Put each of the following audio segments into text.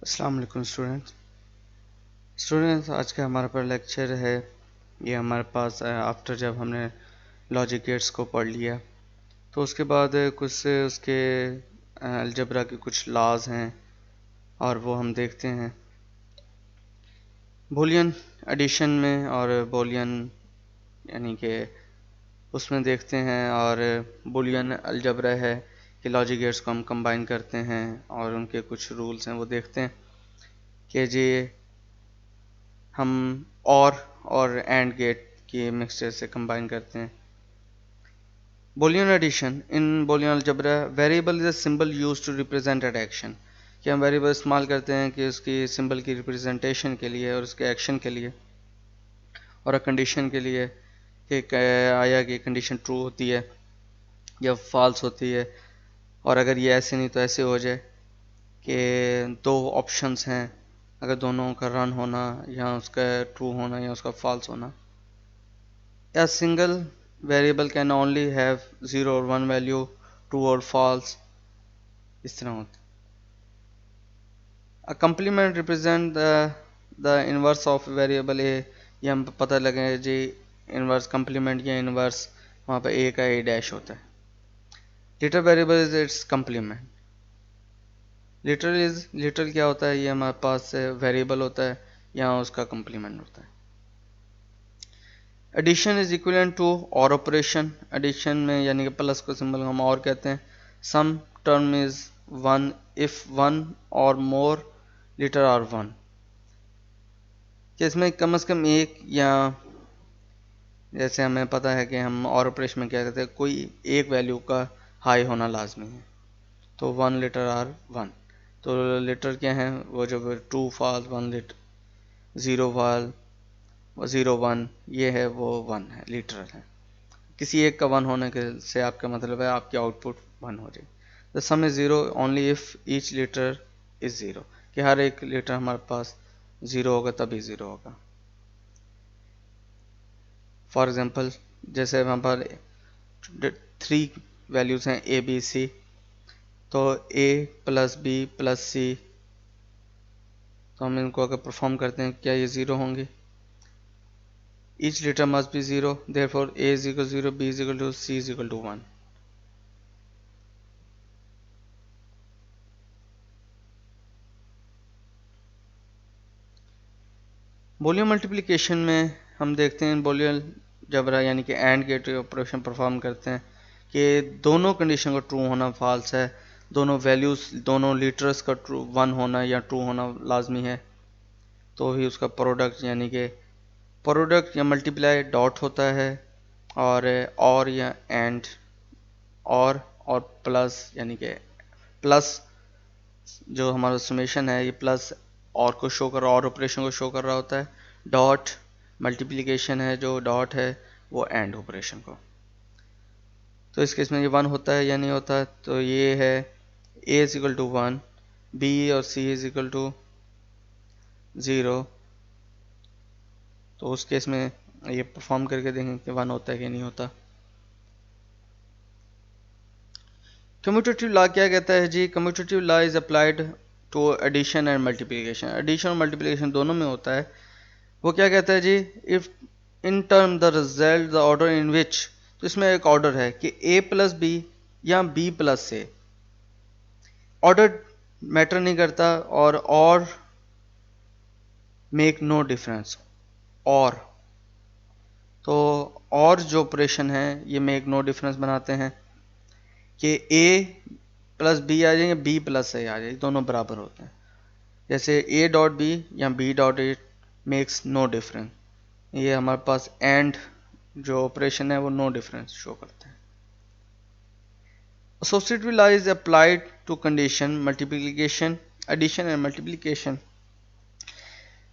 अस्सलाम वालेकुम स्टूडेंट्स आज का हमारा पर लेक्चर है। ये हमारे पास आफ्टर जब हमने लॉजिक गेट्स को पढ़ लिया तो उसके बाद कुछ से उसके अलजबरा के कुछ लॉज हैं और वो हम देखते हैं बूलियन एडिशन में और बूलियन यानी कि उसमें देखते हैं। और बूलियन अलजबरा है कि लॉजिक गेट्स को हम कंबाइन करते हैं और उनके कुछ रूल्स हैं वो देखते हैं कि जी हम और एंड गेट की मिक्सचर से कंबाइन करते हैं। Boolean addition in Boolean algebra variable is a symbol used to represent an action कि हम वेरिएबल इस्तेमाल करते हैं कि उसकी सिंबल की रिप्रेजेंटेशन के लिए और उसके एक्शन के लिए और कंडीशन के लिए कि आया कि कंडीशन ट्रू होती है या फॉल्स होती है, और अगर ये ऐसे नहीं तो ऐसे हो जाए कि दो ऑप्शंस हैं, अगर दोनों का रन होना या उसका ट्रू होना या उसका फॉल्स होना। A single variable can only have 0 or 1 value, true or false, इस तरह होता है। A complement represent the inverse of variable a, ये हम पता लगे जी इनवर्स complement या इनवर्स वहाँ पे a का a डैश होता है। Literal variable is its complement। literal क्या होता है, ये हमारे पास वेरिएबल होता है, यहाँ उसका complement होता है। एडिशन इज इक्वलेंट टू और ऑपरेशन, एडिशन में यानी कि प्लस को सिंबल हम और कहते हैं। Sum term is one if one or more litre or one, कि इसमें कम से कम एक, या जैसे हमें पता है कि हम और ऑपरेशन में क्या कहते हैं, कोई एक वैल्यू का हाई होना लाजमी है, तो वन लिटर आर वन। तो लिटर क्या है वो, जो true false, one literal, zero value, zero one, ये है वो वन है, लिटरल है। किसी एक का वन होने के से आपका मतलब है आपकी आउटपुट वन हो जाए। The some is zero only if each litre is zero, कि हर एक लीटर हमारे पास ज़ीरो होगा तभी ज़ीरो होगा। फॉर एग्जांपल जैसे वहाँ पर थ्री वैल्यूज़ हैं ए बी सी, तो ए प्लस बी प्लस सी, तो हम इनको अगर परफॉर्म करते हैं क्या ये ज़ीरो होंगे। Each literal must be zero, therefore A is equal zero, B is equal to C is equal to one. Boolean multiplication में हम देखते हैं बूलियन जबरा यानी कि एंड गेट ऑपरेशन परफॉर्म करते हैं कि दोनों कंडीशन का ट्रू होना फॉल्स है, दोनों वैल्यूज, दोनों लीटर्स का ट्रू वन होना या ट्रू होना लाजमी है, तो ही उसका प्रोडक्ट यानी कि प्रोडक्ट या मल्टीप्लाई डॉट होता है, और या एंड, और प्लस यानी कि प्लस जो हमारा समेशन है ये प्लस और को शो कर रहा, और ऑपरेशन को शो कर रहा होता है। डॉट मल्टीप्लिकेशन है, जो डॉट है वो एंड ऑपरेशन को। तो इस केस में ये वन होता है या नहीं होता है, तो ये है A is equal to one, B और C is equal to zero, तो उस केस में ये परफॉर्म करके देखें कि वन होता है कि नहीं होता। कम्यूटेटिव लॉ क्या कहता है जी, commutative law is applied to addition and multiplication, addition और मल्टीप्लिकेशन दोनों में होता है। वो क्या कहता है जी, if in term the result the order in which, तो इसमें एक ऑर्डर है कि a प्लस बी या b plus A, order matter नहीं करता, और मेक नो डिफरेंस, और तो और जो ऑपरेशन है ये मेक नो डिफरेंस बनाते हैं कि a प्लस बी आ जाए या b प्लस ए आ जाए, दोनों बराबर होते हैं। जैसे a डॉट बी या b dot A makes no difference, ये हमारे पास एंड जो ऑपरेशन है वो नो डिफरेंस शो करता है। Associative law is applied to condition multiplication, addition and multiplication.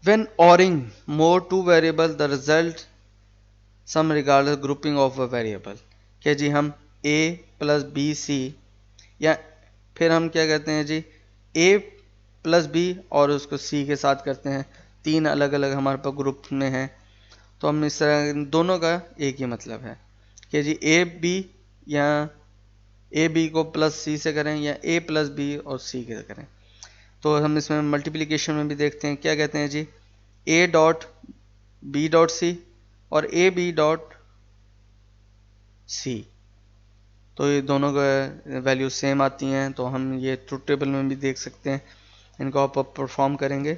When ORing more two variable, the result sum regardless grouping of a variable, क्या जी हम a plus B सी, या फिर हम क्या कहते हैं जी a प्लस बी और उसको c के साथ करते हैं, तीन अलग अलग हमारे पास ग्रुप में हैं, तो हम इस तरह दोनों का एक ही मतलब है कि जी ए बी या ए बी को प्लस सी से करें या ए प्लस बी और सी के करें, तो हम इसमें मल्टीप्लिकेशन में भी देखते हैं, क्या कहते हैं जी, A dot B dot C और ए बी डॉट सी, तो ये दोनों का वैल्यू सेम आती हैं, तो हम ये ट्रुथ टेबल में भी देख सकते हैं। इनको आप परफॉर्म करेंगे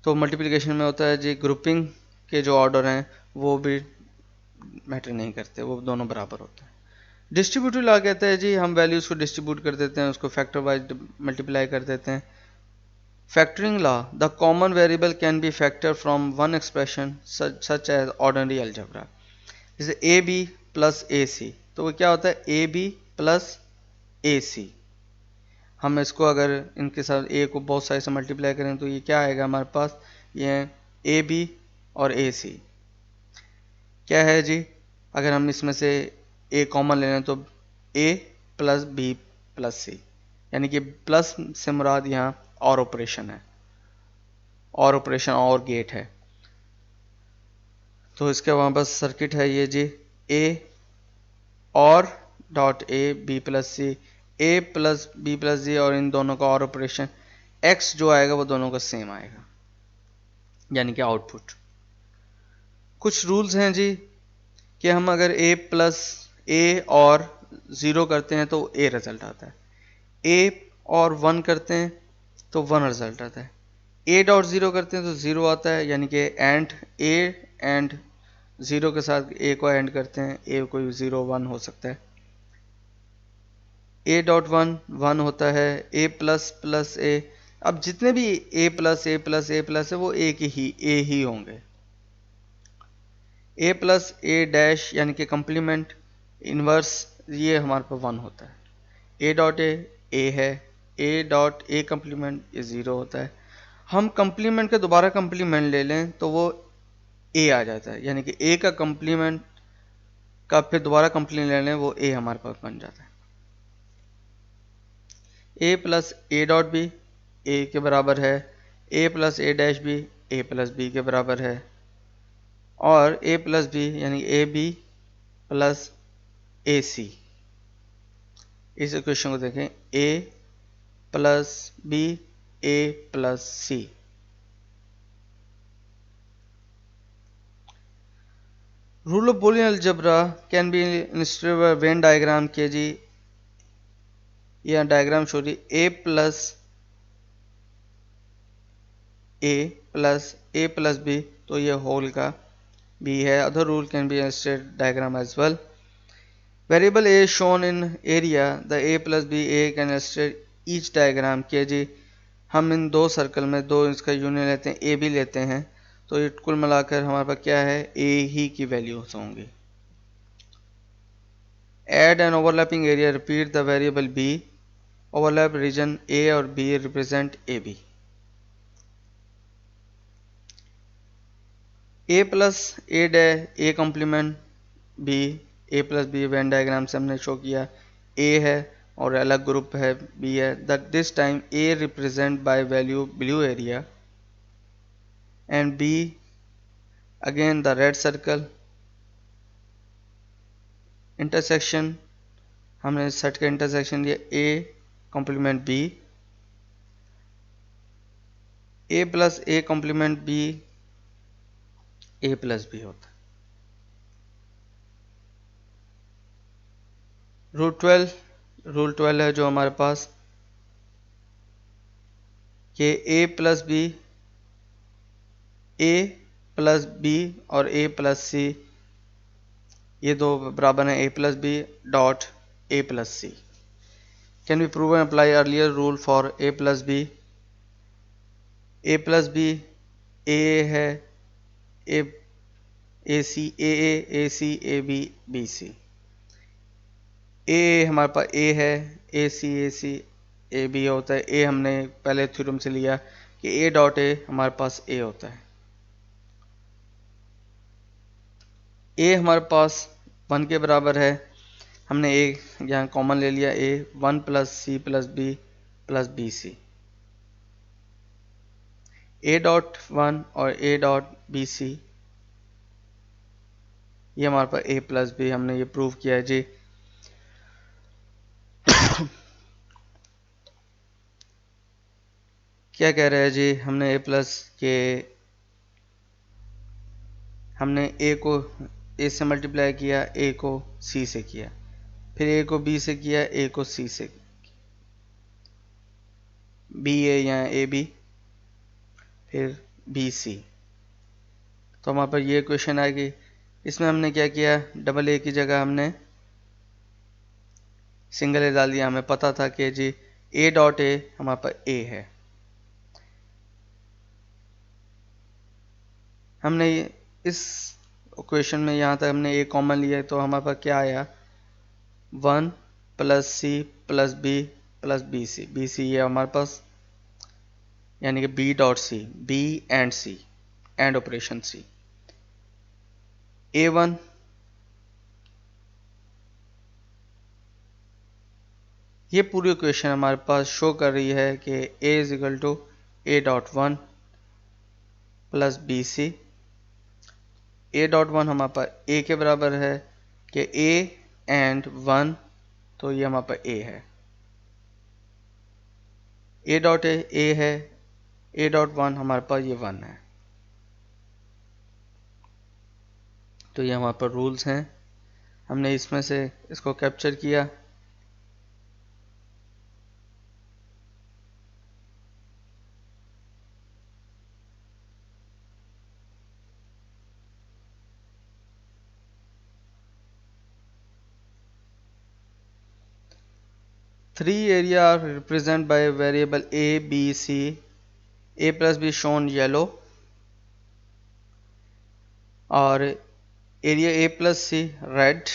तो मल्टीप्लिकेशन में होता है जी, ग्रुपिंग के जो ऑर्डर हैं वो भी मैटर नहीं करते, वो दोनों बराबर होते हैं। डिस्ट्रीब्यूटिव लॉ कहता है जी, हम वैल्यूज़ को डिस्ट्रीब्यूट कर देते हैं, उसको फैक्टर वाइज मल्टीप्लाई कर देते हैं। Factoring law, the common variable can be factor from one expression such as ordinary algebra, जैसे ए बी प्लस ए सी, तो वो क्या होता है, ए बी प्लस ए सी। हम इसको अगर इनके साथ ए को बहुत सारे से मल्टीप्लाई करें तो ये क्या आएगा हमारे पास, ये ए बी और ए सी क्या है जी, अगर हम इसमें से ए कॉमन ले लें तो ए प्लस बी प्लस सी, यानी कि प्लस से मुराद यहाँ और ऑपरेशन है, और ऑपरेशन और गेट है। तो इसके वहाँ बस सर्किट है ये जी, ए और dot A B plus C, A plus B plus जी, और इन दोनों का और ऑपरेशन एक्स जो आएगा वो दोनों का सेम आएगा, यानी कि आउटपुट। कुछ रूल्स हैं जी कि हम अगर ए प्लस ए और ज़ीरो करते हैं तो ए रिजल्ट आता है, ए और वन करते हैं तो वन रिजल्ट आता है, ए डॉट ज़ीरो करते हैं तो ज़ीरो आता है, यानी कि एंड ए एंड ज़ीरो के साथ ए को एंड करते हैं, ए कोई ज़ीरो वन हो सकता है, ए डॉट वन वन होता है, ए प्लस प्लस ए, अब जितने भी ए plus A plus A plus है वो ए ही होंगे। ए प्लस ए डैश यानी कि कंप्लीमेंट इन्वर्स, ये हमारे पास वन होता है, ए डॉट ए है, ए डॉट ए कंप्लीमेंट ये ज़ीरो होता है। हम कंप्लीमेंट का दोबारा कंप्लीमेंट ले लें तो वो ए आ जाता है, यानी कि ए का कंप्लीमेंट का फिर दोबारा कंप्लीमेंट ले लें वो ए हमारे पास बन जाता है। A plus A dot B ए के बराबर है, A plus A dash B A plus B के बराबर है, और ए प्लस बी यानी ए बी प्लस ए सी। इस इक्वेशन को देखें, A plus B A plus C. Rule of Boolean algebra can be instead Venn diagram के जी, यह डायग्राम शो रही A plus A plus B, तो ये होल का बी है। Other rule can be instead diagram as well. Variable A shown in area the A plus B A can instead each diagram के जी, हम इन दो circle में दो इसका यूनियन लेते हैं, ए भी लेते हैं, तो ये कुल मिलाकर हमारे पास क्या है, ए ही की वैल्यूज होंगी। Add an overlapping area, repeat the variable B, overlap region A और B represent A B. A plus A day A complement B, A plus B Venn diagram से हमने शो किया, ए है और अलग ग्रुप है बी है, that this time A represent by value blue area and B again the red circle. Intersection, हमने set का इंटरसेक्शन दिया, A complement B, A plus A complement B A plus B होता है। Rule 12 है जो हमारे पास कि ए प्लस बी और ए प्लस सी ये दो बराबर हैं A plus B dot A plus C. Can be prove and apply earlier rule for A plus B, A plus B A है, A C A C A B B C, ए हमारे पास ए है, A C A B होता है, ए हमने पहले theorem से लिया कि ए डॉट ए हमारे पास ए होता है, ए हमारे पास वन के बराबर है, हमने ए यहाँ कॉमन ले लिया, A one plus C plus B C, A dot one और ए डॉट बी सी ये हमारे पास ए प्लस बी, हमने ये प्रूव किया है जी। क्या कह रहे हैं जी, हमने हमने ए को ए से मल्टीप्लाई किया, ए को सी से किया, फिर ए को बी से किया, ए को सी से, बी ए या ए बी, फिर बी सी। तो हमारे पास ये क्वेश्चन आएगी। इसमें हमने क्या किया, डबल ए की जगह हमने सिंगल ए डाल दिया। हमें पता था कि जी ए डॉट ए हमारे पास ए है। हमने इस क्वेश्चन में यहाँ तक हमने ए कॉमन लिया, तो हमारे पास क्या आया, 1 plus C plus B C. B C ये हमारे पास, यानी कि B dot C, B and C, and operation C. A1 ये पूरी इक्वेशन हमारे पास शो कर रही है कि A is equal to A dot one plus B C. A dot one हमारे पास ए के बराबर है कि ए एंड वन, तो ये हमारे पास ए है। ए डॉट ए है, ए डॉट वन हमारे पास ये वन है। तो ये हमारे पास रूल्स हैं, हमने इसमें से इसको कैप्चर किया। Three area are represented by variable a, b, c. A plus b shown yellow और area a plus c red.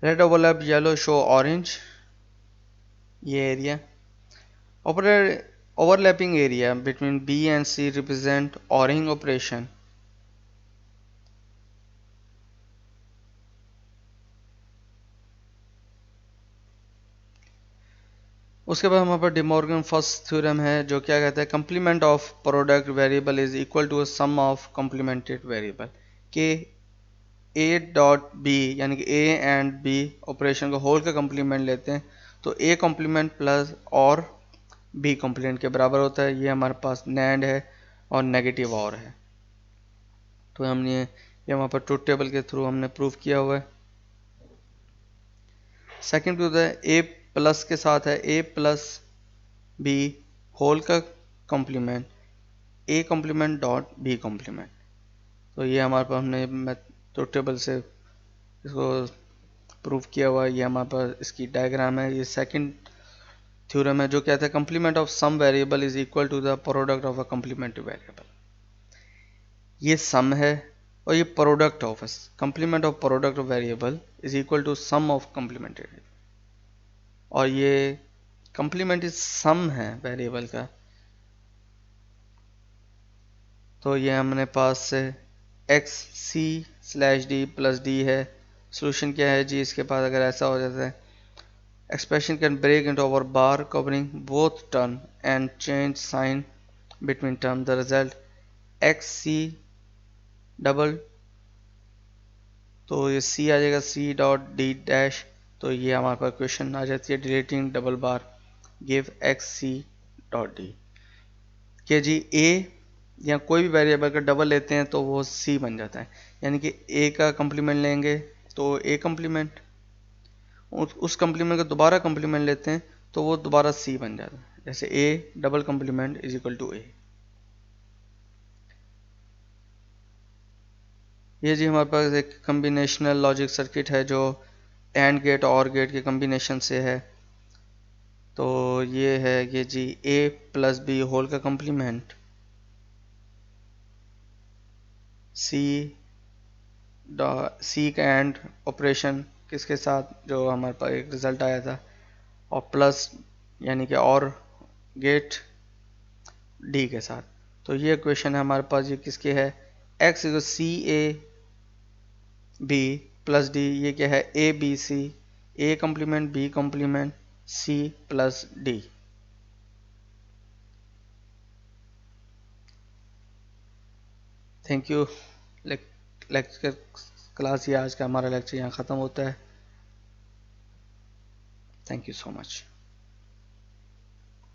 Red overlap yellow show orange. ये area overlapping area between b and c represent ORing operation. उसके बाद हमारे पास De Morgan first theorem है, जो क्या कहता है, complement of product variable is equal to sum of complemented variable. के ए डॉट बी, यानी कि ए एंड बी ऑपरेशन को होल का कॉम्प्लीमेंट लेते हैं, तो ए कॉम्प्लीमेंट प्लस और बी कॉम्प्लीमेंट के बराबर होता है। ये हमारे पास नैंड है और नेगेटिव और है। तो हमने ये हमारे पास ट्रूथ टेबल के थ्रू हमने प्रूफ किया हुआ है। सेकंड प्रूफ है, ए प्लस के साथ है ए प्लस बी होल का complement, A complement dot B complement. तो ये हमारे पास हमने ट्रूथ टेबल से इसको प्रूफ किया हुआ है। ये हमारे पास इसकी डायग्राम है। ये सेकंड थ्योरम है, जो कहता है complement of sum variable is equal to the product of a complementary variable. ये सम है और ये product of complement of product of variable is equal to sum of complementary, और ये कंप्लीमेंट्री सम है वेरिएबल का। तो ये हमने पास से X C slash D plus D है। सोल्यूशन क्या है जी, इसके पास अगर ऐसा हो जाता है, expression can break into our bar covering both term and change sign between term. The result xc double, तो ये c आ जाएगा c डॉट डी डैश। तो ये हमारे पास क्वेश्चन आ जाती है, deleting double bar give X C dot D. के जी a या कोई भी वेरिएबल का डबल लेते हैं तो वो c बन जाता है, यानी कि a का कम्प्लीमेंट लेंगे तो a कम्प्लीमेंट, उस कम्प्लीमेंट का दोबारा कम्प्लीमेंट लेते हैं तो वो दोबारा सी बन जाता है। जैसे A double complement is equal to A. ये जी हमारे पास एक कम्बिनेशनल लॉजिक सर्किट है, जो एंड गेट और गेट के कम्बिनेशन से है। तो ये है कि जी ए प्लस बी होल का कम्प्लीमेंट, सी सी का एंड ऑपरेशन किसके साथ, जो हमारे पास एक रिजल्ट आया था, और प्लस यानी कि और गेट डी के साथ। तो ये क्वेश्चन है हमारे पास, ये किसके है, X is C A B plus D. ये क्या है, A B C, A complement B complement C plus D. Thank you. Lecture class, ये आज का हमारा लेक्चर यहाँ ख़त्म होता है। Thank you so much.